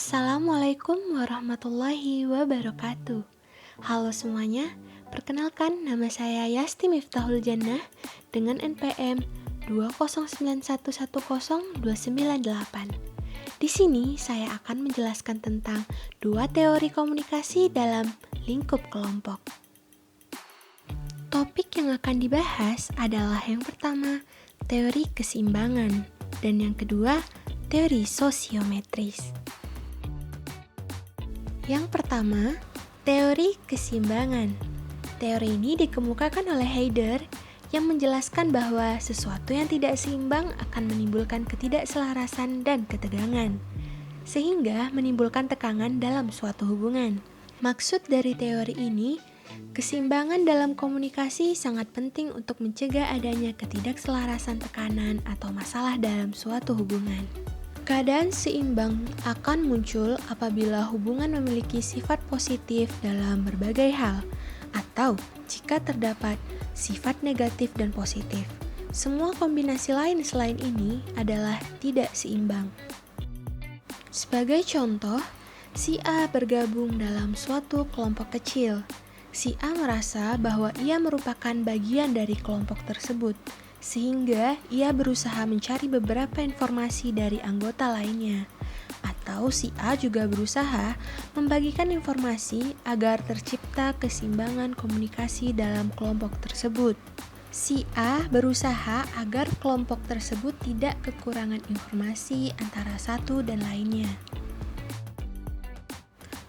Assalamualaikum warahmatullahi wabarakatuh. Halo semuanya, perkenalkan nama saya Yasti Miftahul Jannah dengan NPM 209110298. Di sini saya akan menjelaskan tentang dua teori komunikasi dalam lingkup kelompok. Topik yang akan dibahas adalah yang pertama, teori keseimbangan, dan yang kedua, teori sosiometris. Yang pertama, teori keseimbangan. Teori ini dikemukakan oleh Heider yang menjelaskan bahwa sesuatu yang tidak seimbang akan menimbulkan ketidakselarasan dan ketegangan, sehingga menimbulkan tekanan dalam suatu hubungan. Maksud dari teori ini, keseimbangan dalam komunikasi sangat penting untuk mencegah adanya ketidakselarasan tekanan atau masalah dalam suatu hubungan. Keadaan seimbang akan muncul apabila hubungan memiliki sifat positif dalam berbagai hal, atau jika terdapat sifat negatif dan positif. Semua kombinasi lain selain ini adalah tidak seimbang. Sebagai contoh, si A bergabung dalam suatu kelompok kecil. Si A merasa bahwa ia merupakan bagian dari kelompok tersebut, sehingga ia berusaha mencari beberapa informasi dari anggota lainnya. Atau si A juga berusaha membagikan informasi agar tercipta keseimbangan komunikasi dalam kelompok tersebut. Si A berusaha agar kelompok tersebut tidak kekurangan informasi antara satu dan lainnya.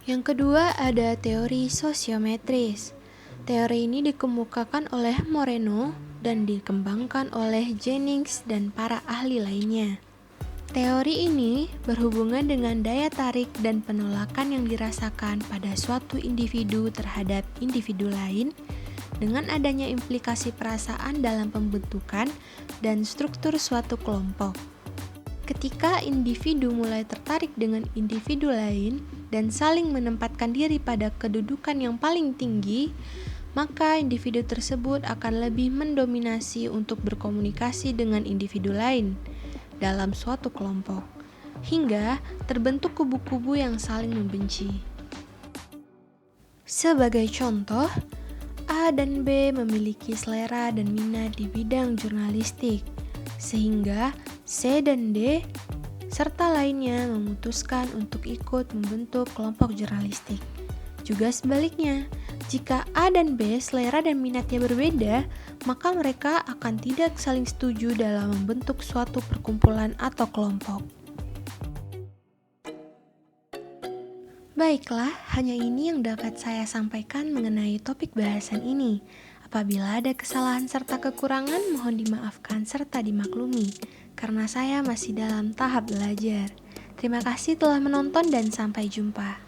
Yang kedua ada teori sosiometris. Teori ini dikemukakan oleh Moreno dan dikembangkan oleh Jennings dan para ahli lainnya. Teori ini berhubungan dengan daya tarik dan penolakan yang dirasakan pada suatu individu terhadap individu lain dengan adanya implikasi perasaan dalam pembentukan dan struktur suatu kelompok. Ketika individu mulai tertarik dengan individu lain dan saling menempatkan diri pada kedudukan yang paling tinggi, maka individu tersebut akan lebih mendominasi untuk berkomunikasi dengan individu lain dalam suatu kelompok, hingga terbentuk kubu-kubu yang saling membenci. Sebagai contoh, A dan B memiliki selera dan minat di bidang jurnalistik, sehingga C dan D serta lainnya memutuskan untuk ikut membentuk kelompok jurnalistik. Juga sebaliknya, jika A dan B selera dan minatnya berbeda, maka mereka akan tidak saling setuju dalam membentuk suatu perkumpulan atau kelompok. Baiklah, hanya ini yang dapat saya sampaikan mengenai topik bahasan ini. Apabila ada kesalahan serta kekurangan, mohon dimaafkan serta dimaklumi, karena saya masih dalam tahap belajar. Terima kasih telah menonton dan sampai jumpa.